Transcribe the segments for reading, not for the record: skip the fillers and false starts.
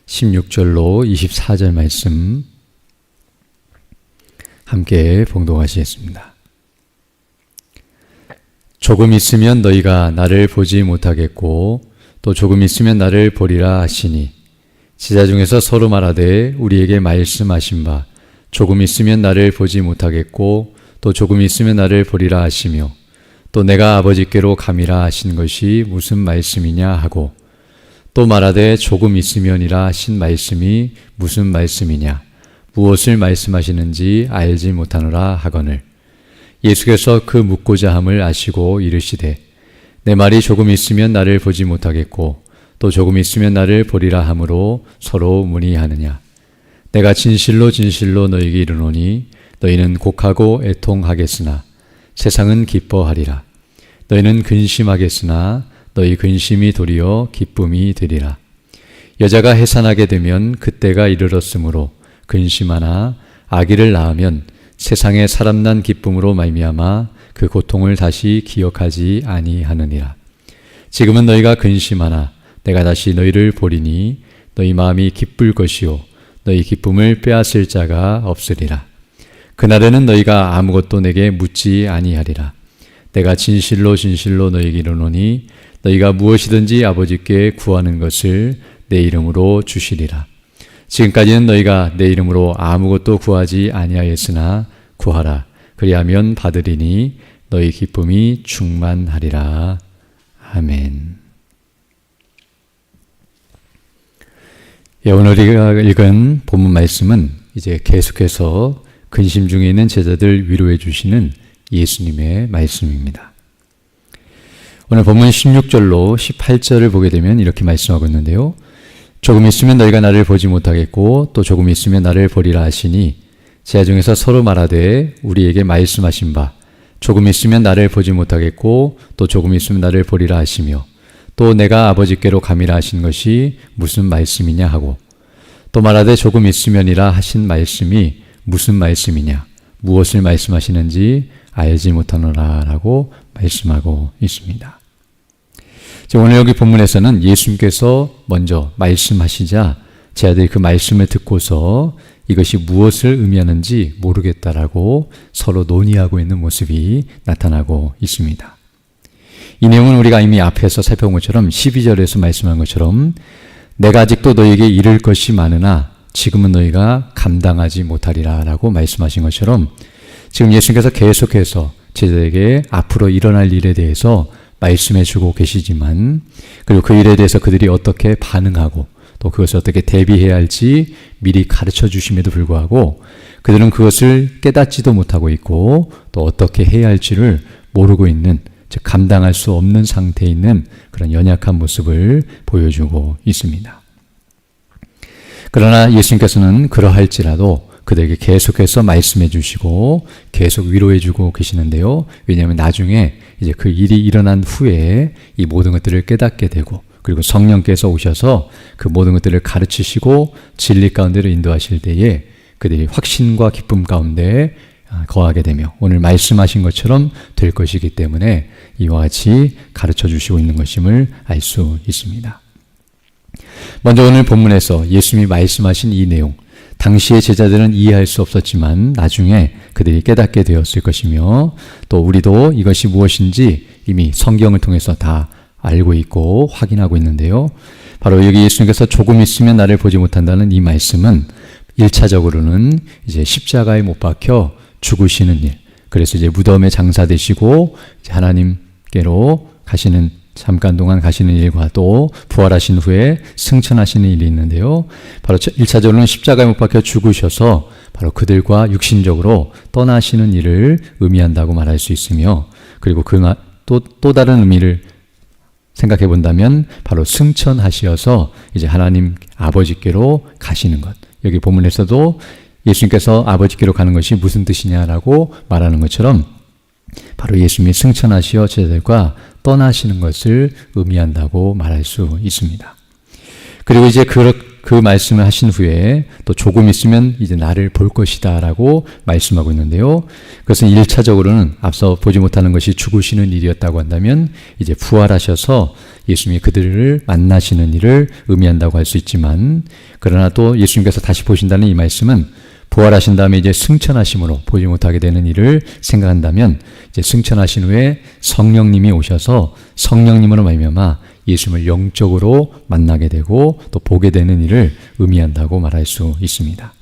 16절로 24절 말씀 함께 봉독하시겠습니다. 조금 있으면 너희가 나를 보지 못하겠고 또 조금 있으면 나를 보리라 하시니 제자 중에서 서로 말하되 우리에게 말씀하신 바 조금 있으면 나를 보지 못하겠고 또 조금 있으면 나를 보리라 하시며 또 내가 아버지께로 감이라 하신 것이 무슨 말씀이냐 하고 또 말하되 조금 있으면이라 하신 말씀이 무슨 말씀이냐 무엇을 말씀하시는지 알지 못하노라 하거늘 예수께서 그 묻고자 함을 아시고 이르시되 내 말이 조금 있으면 나를 보지 못하겠고 또 조금 있으면 나를 보리라 함으로 서로 문의하느냐 내가 진실로 진실로 너희에게 이르노니 너희는 곡하고 애통하겠으나 세상은 기뻐하리라 너희는 근심하겠으나 너희 근심이 도리어 기쁨이 되리라 여자가 해산하게 되면 그때가 이르렀으므로 근심하나 아기를 낳으면 세상에 사람난 기쁨으로 말미암아 그 고통을 다시 기억하지 아니하느니라 지금은 너희가 근심하나 내가 다시 너희를 보리니 너희 마음이 기쁠 것이요 너희 기쁨을 빼앗을 자가 없으리라 그날에는 너희가 아무것도 내게 묻지 아니하리라 내가 진실로 진실로 너희에게 이르노니 너희가 무엇이든지 아버지께 구하는 것을 내 이름으로 주시리라 지금까지는 너희가 내 이름으로 아무것도 구하지 아니하였으나 구하라 그리하면 받으리니 너희 기쁨이 충만하리라 아멘. 오늘 우리가 읽은 본문 말씀은 이제 계속해서 근심 중에 있는 제자들 위로해 주시는 예수님의 말씀입니다. 오늘 본문 16절로 18절을 보게 되면 이렇게 말씀하고 있는데요. 조금 있으면 너희가 나를 보지 못하겠고 또 조금 있으면 나를 보리라 하시니 제자 중에서 서로 말하되 우리에게 말씀하신 바 조금 있으면 나를 보지 못하겠고 또 조금 있으면 나를 보리라 하시며 또 내가 아버지께로 감이라 하신 것이 무슨 말씀이냐 하고 또 말하되 조금 있으면이라 하신 말씀이 무슨 말씀이냐 무엇을 말씀하시는지 알지 못하노라 라고 말씀하고 있습니다. 오늘 여기 본문에서는 예수님께서 먼저 말씀하시자 제자들이 그 말씀을 듣고서 이것이 무엇을 의미하는지 모르겠다라고 서로 논의하고 있는 모습이 나타나고 있습니다. 이 내용은 우리가 이미 앞에서 살펴본 것처럼 12절에서 말씀한 것처럼 내가 아직도 너희에게 이를 것이 많으나 지금은 너희가 감당하지 못하리라 라고 말씀하신 것처럼 지금 예수님께서 계속해서 제자들에게 앞으로 일어날 일에 대해서 말씀해 주고 계시지만 그리고 그 일에 대해서 그들이 어떻게 반응하고 또 그것을 어떻게 대비해야 할지 미리 가르쳐 주심에도 불구하고 그들은 그것을 깨닫지도 못하고 있고 또 어떻게 해야 할지를 모르고 있는 즉 감당할 수 없는 상태에 있는 그런 연약한 모습을 보여주고 있습니다. 그러나 예수님께서는 그러할지라도 그들에게 계속해서 말씀해 주시고 계속 위로해 주고 계시는데요. 왜냐하면 나중에 이제 그 일이 일어난 후에 이 모든 것들을 깨닫게 되고 그리고 성령께서 오셔서 그 모든 것들을 가르치시고 진리 가운데로 인도하실 때에 그들이 확신과 기쁨 가운데 거하게 되며 오늘 말씀하신 것처럼 될 것이기 때문에 이와 같이 가르쳐 주시고 있는 것임을 알 수 있습니다. 먼저 오늘 본문에서 예수님이 말씀하신 이 내용 당시의 제자들은 이해할 수 없었지만 나중에 그들이 깨닫게 되었을 것이며 또 우리도 이것이 무엇인지 이미 성경을 통해서 다 알고 있고 확인하고 있는데요. 바로 여기 예수님께서 조금 있으면 나를 보지 못한다는 이 말씀은 1차적으로는 이제 십자가에 못 박혀 죽으시는 일 그래서 이제 무덤에 장사되시고 이제 하나님께로 가시는 잠깐 동안 가시는 일과 또 부활하신 후에 승천하시는 일이 있는데요. 바로 1차적으로는 십자가에 못 박혀 죽으셔서 바로 그들과 육신적으로 떠나시는 일을 의미한다고 말할 수 있으며 그리고 또 다른 의미를 생각해 본다면 바로 승천하시어서 이제 하나님 아버지께로 가시는 것. 여기 본문에서도 예수님께서 아버지께로 가는 것이 무슨 뜻이냐라고 말하는 것처럼 바로 예수님이 승천하시어 제자들과 떠나시는 것을 의미한다고 말할 수 있습니다. 그리고 이제 그 말씀을 하신 후에 또 조금 있으면 이제 나를 볼 것이다 라고 말씀하고 있는데요. 그것은 1차적으로는 앞서 보지 못하는 것이 죽으시는 일이었다고 한다면 이제 부활하셔서 예수님이 그들을 만나시는 일을 의미한다고 할 수 있지만, 그러나 또 예수님께서 다시 보신다는 이 말씀은 부활하신 다음에 이제 승천하심으로 보지 못하게 되는 일을 생각한다면, 이제 승천하신 후에 성령님이 오셔서 성령님으로 말미암아 예수님을 영적으로 만나게 되고 또 보게 되는 일을 의미한다고 말할 수 있습니다.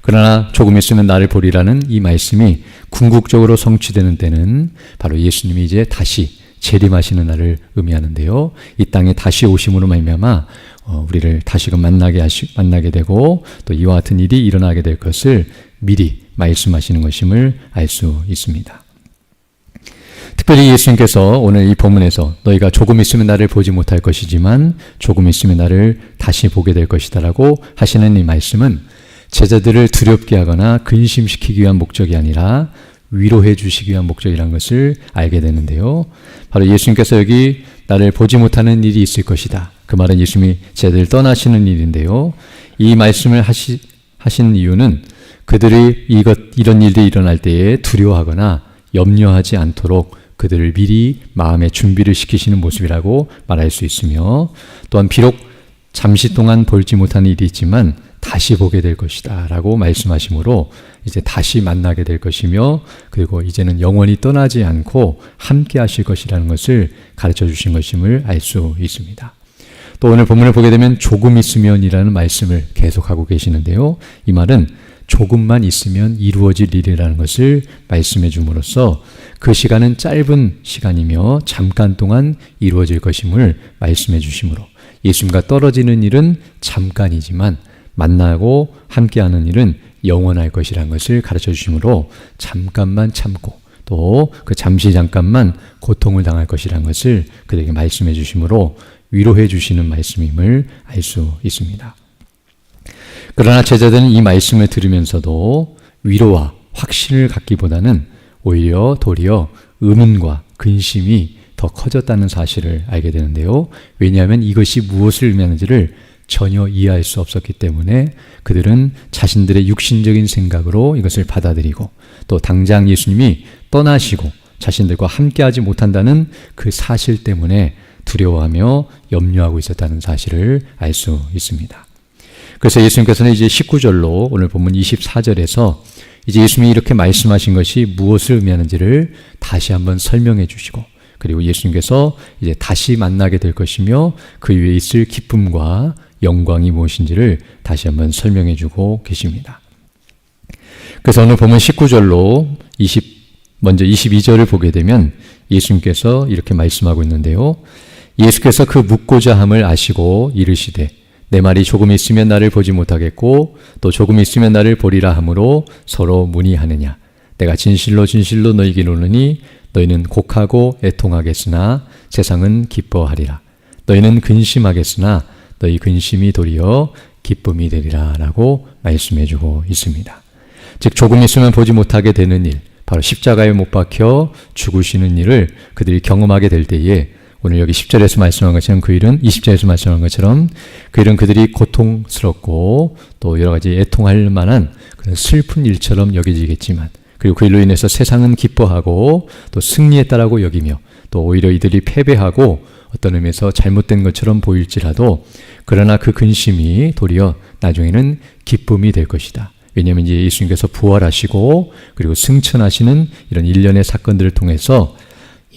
그러나 조금 있으면 나를 보리라는 이 말씀이 궁극적으로 성취되는 때는 바로 예수님이 이제 다시 재림하시는 날을 의미하는데요. 이 땅에 다시 오심으로 말미암아 우리를 다시금 만나게 되고 또 이와 같은 일이 일어나게 될 것을 미리 말씀하시는 것임을 알 수 있습니다. 특별히 예수님께서 오늘 이 본문에서 너희가 조금 있으면 나를 보지 못할 것이지만 조금 있으면 나를 다시 보게 될 것이다 라고 하시는 이 말씀은 제자들을 두렵게 하거나 근심시키기 위한 목적이 아니라 위로해 주시기 위한 목적이라는 것을 알게 되는데요. 바로 예수님께서 여기 나를 보지 못하는 일이 있을 것이다. 그 말은 예수님이 제자들을 떠나시는 일인데요. 이 말씀을 하신 이유는 그들이 이런 일들이 일어날 때에 두려워하거나 염려하지 않도록 그들을 미리 마음의 준비를 시키시는 모습이라고 말할 수 있으며, 또한 비록 잠시 동안 볼지 못하는 일이 있지만 다시 보게 될 것이다 라고 말씀하시므로 이제 다시 만나게 될 것이며, 그리고 이제는 영원히 떠나지 않고 함께 하실 것이라는 것을 가르쳐 주신 것임을 알 수 있습니다. 또 오늘 본문을 보게 되면 조금 있으면이라는 말씀을 계속하고 계시는데요. 이 말은 조금만 있으면 이루어질 일이라는 것을 말씀해 줌으로써 그 시간은 짧은 시간이며 잠깐 동안 이루어질 것임을 말씀해 주심으로 예수님과 떨어지는 일은 잠깐이지만 만나고 함께하는 일은 영원할 것이라는 것을 가르쳐 주심으로 잠깐만 참고 또 그 잠깐만 고통을 당할 것이라는 것을 그들에게 말씀해 주심으로 위로해 주시는 말씀임을 알 수 있습니다. 그러나 제자들은 이 말씀을 들으면서도 위로와 확신을 갖기보다는 오히려 도리어 의문과 근심이 더 커졌다는 사실을 알게 되는데요. 왜냐하면 이것이 무엇을 의미하는지를 전혀 이해할 수 없었기 때문에 그들은 자신들의 육신적인 생각으로 이것을 받아들이고 또 당장 예수님이 떠나시고 자신들과 함께하지 못한다는 그 사실 때문에 두려워하며 염려하고 있었다는 사실을 알 수 있습니다. 그래서 예수님께서는 이제 19절로 오늘 본문 24절에서 이제 예수님이 이렇게 말씀하신 것이 무엇을 의미하는지를 다시 한번 설명해 주시고, 그리고 예수님께서 이제 다시 만나게 될 것이며 그 위에 있을 기쁨과 영광이 무엇인지를 다시 한번 설명해 주고 계십니다. 그래서 오늘 본문 19절로 먼저 22절을 보게 되면 예수님께서 이렇게 말씀하고 있는데요. 예수께서 그 묻고자 함을 아시고 이르시되 내 말이 조금 있으면 나를 보지 못하겠고 또 조금 있으면 나를 보리라 하므로 서로 문의하느냐. 내가 진실로 진실로 너희에게 이르노니 너희는 곡하고 애통하겠으나 세상은 기뻐하리라. 너희는 근심하겠으나 너희 근심이 도리어 기쁨이 되리라 라고 말씀해 주고 있습니다. 즉 조금 있으면 보지 못하게 되는 일, 바로 십자가에 못 박혀 죽으시는 일을 그들이 경험하게 될 때에 오늘 여기 10절에서 말씀한 것처럼 그 일은 20절에서 말씀한 것처럼 그 일은 그들이 고통스럽고 또 여러 가지 애통할 만한 그런 슬픈 일처럼 여겨지겠지만, 그리고 그 일로 인해서 세상은 기뻐하고 또 승리했다라고 여기며 또 오히려 이들이 패배하고 어떤 의미에서 잘못된 것처럼 보일지라도 그러나 그 근심이 도리어 나중에는 기쁨이 될 것이다. 왜냐하면 이제 예수님께서 부활하시고 그리고 승천하시는 이런 일련의 사건들을 통해서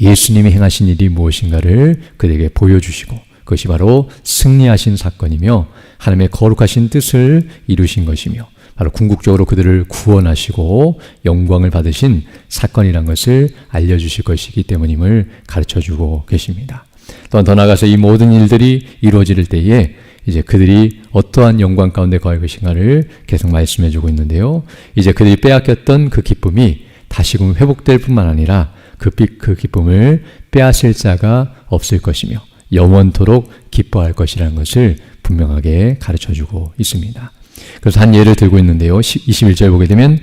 예수님이 행하신 일이 무엇인가를 그들에게 보여주시고 그것이 바로 승리하신 사건이며 하나님의 거룩하신 뜻을 이루신 것이며 바로 궁극적으로 그들을 구원하시고 영광을 받으신 사건이란 것을 알려주실 것이기 때문임을 가르쳐주고 계십니다. 또한 더 나아가서 이 모든 일들이 이루어질 때에 이제 그들이 어떠한 영광 가운데 거할 것인가를 계속 말씀해주고 있는데요. 이제 그들이 빼앗겼던 그 기쁨이 다시금 회복될 뿐만 아니라 그 기쁨을 빼앗을 자가 없을 것이며 영원토록 기뻐할 것이라는 것을 분명하게 가르쳐주고 있습니다. 그래서 한 예를 들고 있는데요. 21절 보게 되면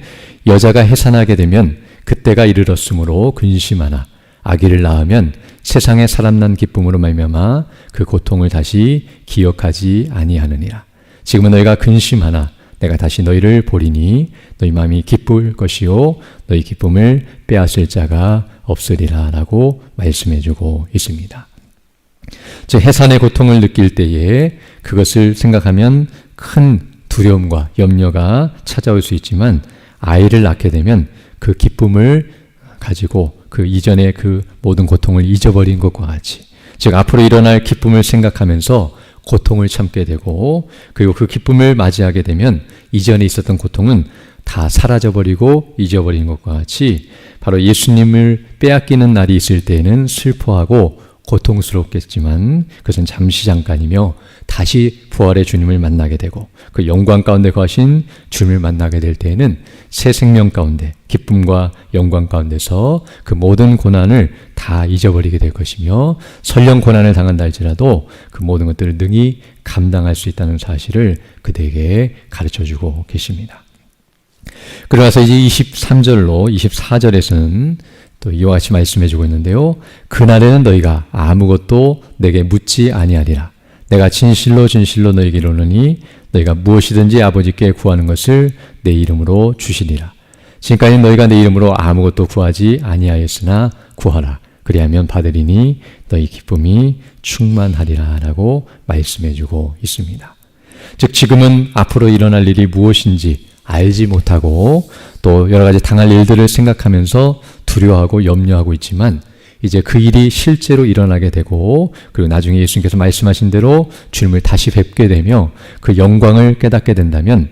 여자가 해산하게 되면 그때가 이르렀으므로 근심하나 아기를 낳으면 세상에 사람 난 기쁨으로 말미암아 그 고통을 다시 기억하지 아니하느니라. 지금은 너희가 근심하나 내가 다시 너희를 보리니 너희 마음이 기쁠 것이요 너희 기쁨을 빼앗을 자가 없으리라 라고 말씀해주고 있습니다. 즉 해산의 고통을 느낄 때에 그것을 생각하면 큰 두려움과 염려가 찾아올 수 있지만 아이를 낳게 되면 그 기쁨을 가지고 그 이전의 그 모든 고통을 잊어버린 것과 같이, 즉 앞으로 일어날 기쁨을 생각하면서 고통을 참게 되고, 그리고 그 기쁨을 맞이하게 되면 이전에 있었던 고통은 다 사라져버리고 잊어버린 것과 같이 바로 예수님을 빼앗기는 날이 있을 때에는 슬퍼하고 고통스럽겠지만 그것은 잠시 잠깐이며 다시 부활의 주님을 만나게 되고 그 영광 가운데 거하신 주님을 만나게 될 때에는 새 생명 가운데 기쁨과 영광 가운데서 그 모든 고난을 다 잊어버리게 될 것이며 설령 고난을 당한다 할지라도 그 모든 것들을 능히 감당할 수 있다는 사실을 그대에게 가르쳐주고 계십니다. 그러면서 이제 23절로 24절에서는 또 이와 같이 말씀해주고 있는데요. 그날에는 너희가 아무것도 내게 묻지 아니하리라. 내가 진실로 진실로 너희에게 이르노니 너희가 무엇이든지 아버지께 구하는 것을 내 이름으로 주시리라. 지금까지 너희가 내 이름으로 아무것도 구하지 아니하였으나 구하라. 그리하면 받으리니 너희 기쁨이 충만하리라 라고 말씀해주고 있습니다. 즉 지금은 앞으로 일어날 일이 무엇인지 알지 못하고 또 여러 가지 당할 일들을 생각하면서 두려워하고 염려하고 있지만 이제 그 일이 실제로 일어나게 되고 그리고 나중에 예수님께서 말씀하신 대로 주님을 다시 뵙게 되며 그 영광을 깨닫게 된다면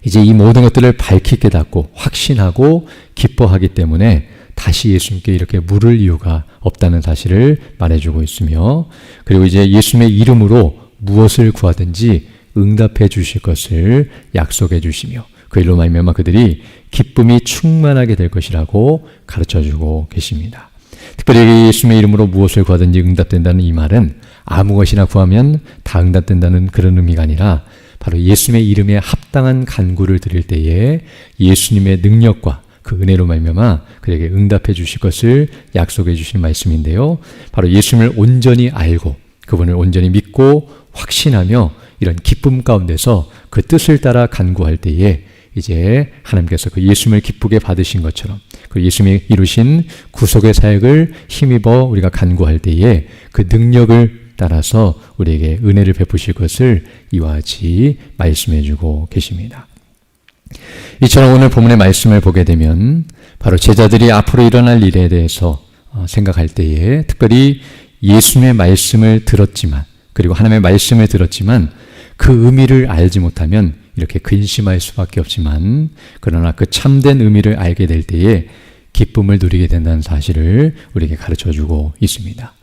이제 이 모든 것들을 밝히 깨닫고 확신하고 기뻐하기 때문에 다시 예수님께 이렇게 물을 이유가 없다는 사실을 말해주고 있으며, 그리고 이제 예수님의 이름으로 무엇을 구하든지 응답해 주실 것을 약속해 주시며 그 일로 말미암아 그들이 기쁨이 충만하게 될 것이라고 가르쳐주고 계십니다. 특별히 예수님의 이름으로 무엇을 구하든지 응답된다는 이 말은 아무 것이나 구하면 다 응답된다는 그런 의미가 아니라 바로 예수님의 이름에 합당한 간구를 드릴 때에 예수님의 능력과 그 은혜로 말미암아 그에게 응답해 주실 것을 약속해 주신 말씀인데요. 바로 예수님을 온전히 알고 그분을 온전히 믿고 확신하며 이런 기쁨 가운데서 그 뜻을 따라 간구할 때에 이제 하나님께서 그 예수님을 기쁘게 받으신 것처럼 그 예수님이 이루신 구속의 사역을 힘입어 우리가 간구할 때에 그 능력을 따라서 우리에게 은혜를 베푸실 것을 이와 같이 말씀해 주고 계십니다. 이처럼 오늘 본문의 말씀을 보게 되면 바로 제자들이 앞으로 일어날 일에 대해서 생각할 때에 특별히 예수님의 말씀을 들었지만 그리고 하나님의 말씀을 들었지만 그 의미를 알지 못하면 이렇게 근심할 수밖에 없지만 그러나 그 참된 의미를 알게 될 때에 기쁨을 누리게 된다는 사실을 우리에게 가르쳐주고 있습니다.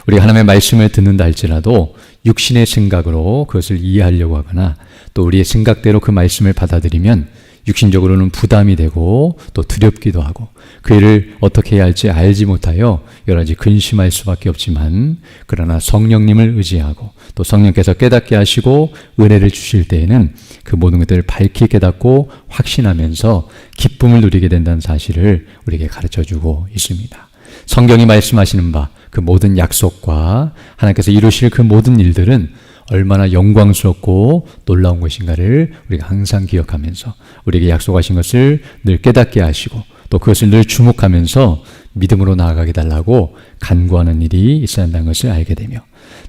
우리가 하나님의 말씀을 듣는다 할지라도 육신의 생각으로 그것을 이해하려고 하거나 또 우리의 생각대로 그 말씀을 받아들이면 육신적으로는 부담이 되고 또 두렵기도 하고 그 일을 어떻게 해야 할지 알지 못하여 여러 가지 근심할 수밖에 없지만 그러나 성령님을 의지하고 또 성령께서 깨닫게 하시고 은혜를 주실 때에는 그 모든 것들을 밝히 깨닫고 확신하면서 기쁨을 누리게 된다는 사실을 우리에게 가르쳐주고 있습니다. 성경이 말씀하시는 바 그 모든 약속과 하나님께서 이루실 그 모든 일들은 얼마나 영광스럽고 놀라운 것인가를 우리가 항상 기억하면서 우리에게 약속하신 것을 늘 깨닫게 하시고 또 그것을 늘 주목하면서 믿음으로 나아가게 달라고 간구하는 일이 있어야 한다는 것을 알게 되며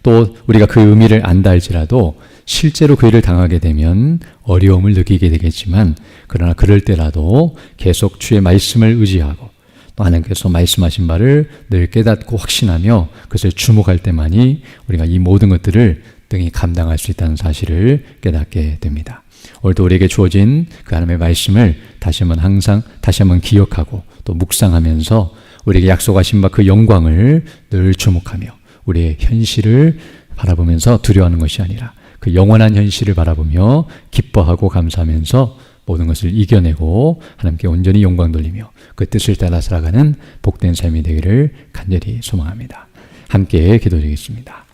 또 우리가 그 의미를 안다 할지라도 실제로 그 일을 당하게 되면 어려움을 느끼게 되겠지만 그러나 그럴 때라도 계속 주의 말씀을 의지하고 또 하나님께서 말씀하신 바를 늘 깨닫고 확신하며 그것을 주목할 때만이 우리가 이 모든 것들을 등이 감당할 수 있다는 사실을 깨닫게 됩니다. 오늘도 우리에게 주어진 그 하나님의 말씀을 다시 한번 기억하고 또 묵상하면서 우리에게 약속하신 바 그 영광을 늘 주목하며 우리의 현실을 바라보면서 두려워하는 것이 아니라 그 영원한 현실을 바라보며 기뻐하고 감사하면서 모든 것을 이겨내고 하나님께 온전히 영광 돌리며 그 뜻을 따라 살아가는 복된 삶이 되기를 간절히 소망합니다. 함께 기도드리겠습니다.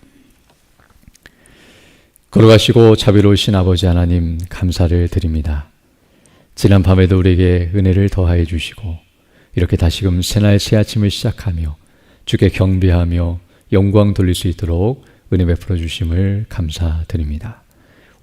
걸어가시고 자비로우신 아버지 하나님 감사를 드립니다. 지난 밤에도 우리에게 은혜를 더하여 주시고 이렇게 다시금 새날 새 아침을 시작하며 주께 경배하며 영광 돌릴 수 있도록 은혜 베풀어 주심을 감사드립니다.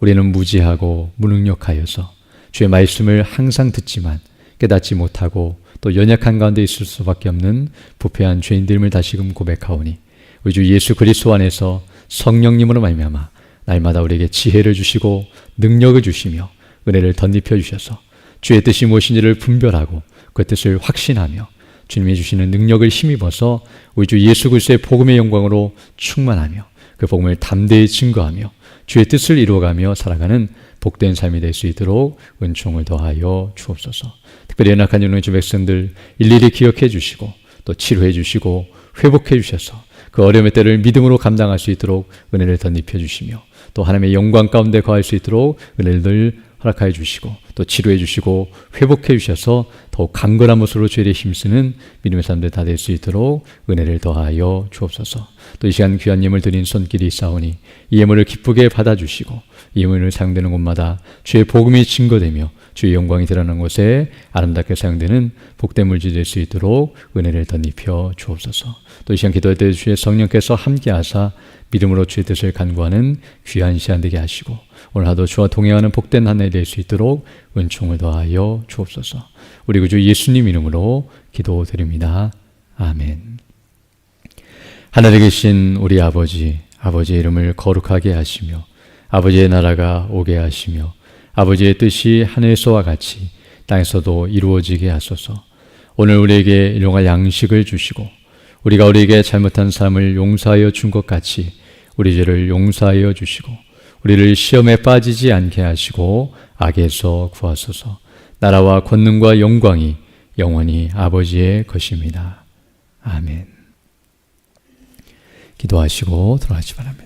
우리는 무지하고 무능력하여서 주의 말씀을 항상 듣지만 깨닫지 못하고 또 연약한 가운데 있을 수밖에 없는 부패한 죄인들임을 다시금 고백하오니 우리 주 예수 그리스도 안에서 성령님으로 말미암아 날마다 우리에게 지혜를 주시고 능력을 주시며 은혜를 덧입혀 주셔서 주의 뜻이 무엇인지를 분별하고 그 뜻을 확신하며 주님이 주시는 능력을 힘입어서 우리 주 예수 그리스도의 복음의 영광으로 충만하며 그 복음을 담대히 증거하며 주의 뜻을 이루어가며 살아가는 복된 삶이 될 수 있도록 은총을 더하여 주옵소서. 특별히 연약한 영혼의 주 백성들 일일이 기억해 주시고 또 치료해 주시고 회복해 주셔서 그 어려움의 때를 믿음으로 감당할 수 있도록 은혜를 덧입혀 주시며 또 하나님의 영광 가운데 거할 수 있도록 은혜를 허락하여 주시고 또 치료해 주시고 회복해 주셔서 더욱 강건한 모습으로 주의 일에 힘쓰는 믿음의 사람들 다 될 수 있도록 은혜를 더하여 주옵소서. 또 이 시간 귀한 예물 드린 손길이 있사오니 이 예물을 기쁘게 받아주시고 이 예물을 사용되는 곳마다 주의 복음이 증거되며 주의 영광이 드러나는 곳에 아름답게 사용되는 복된 물질이 될 수 있도록 은혜를 덧입혀 주옵소서. 또 이 시간 기도할 때 주의 성령께서 함께하사 믿음으로 주의 뜻을 간구하는 귀한 시간 되게 하시고 오늘 하루 주와 동행하는 복된 한 해 될 수 있도록 은총을 더하여 주옵소서. 우리 구주 예수님 이름으로 기도드립니다. 아멘. 하늘에 계신 우리 아버지의 이름을 거룩하게 하시며 아버지의 나라가 오게 하시며 아버지의 뜻이 하늘에서와 같이 땅에서도 이루어지게 하소서. 오늘 우리에게 일용할 양식을 주시고 우리가 우리에게 잘못한 사람을 용서하여 준 것 같이 우리 죄를 용서하여 주시고 우리를 시험에 빠지지 않게 하시고 악에서 구하소서. 나라와 권능과 영광이 영원히 아버지의 것입니다. 아멘. 기도하시고 들어가시 바랍니다.